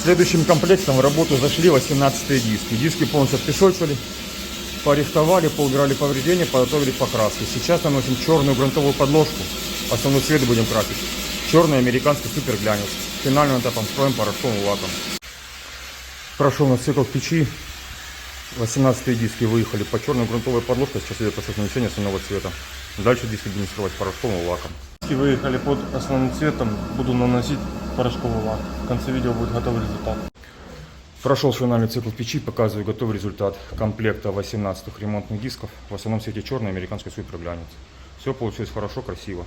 Следующим комплектом в работу зашли 18-е диски. Диски полностью отпесочили, порихтовали, поубирали повреждения, подготовили к покраске. Сейчас наносим черную грунтовую подложку. Основной цвет будем красить. Черный американский супер глянец. Финальным этапом строим порошковым лаком. Прошел у нас цикл в печи. 18-е диски выехали по черной грунтовой подложке. Сейчас идет процесс нанесения основного цвета. Дальше диски будем скрывать порошковым лаком. Диски выехали под основным цветом. Буду наносить порошковый лак. В конце видео будет готовый результат. Прошел финальный цикл печи, показываю готовый результат комплекта 18 ремонтных дисков. В основном цвете черный американский супер глянец. Все получилось хорошо, красиво.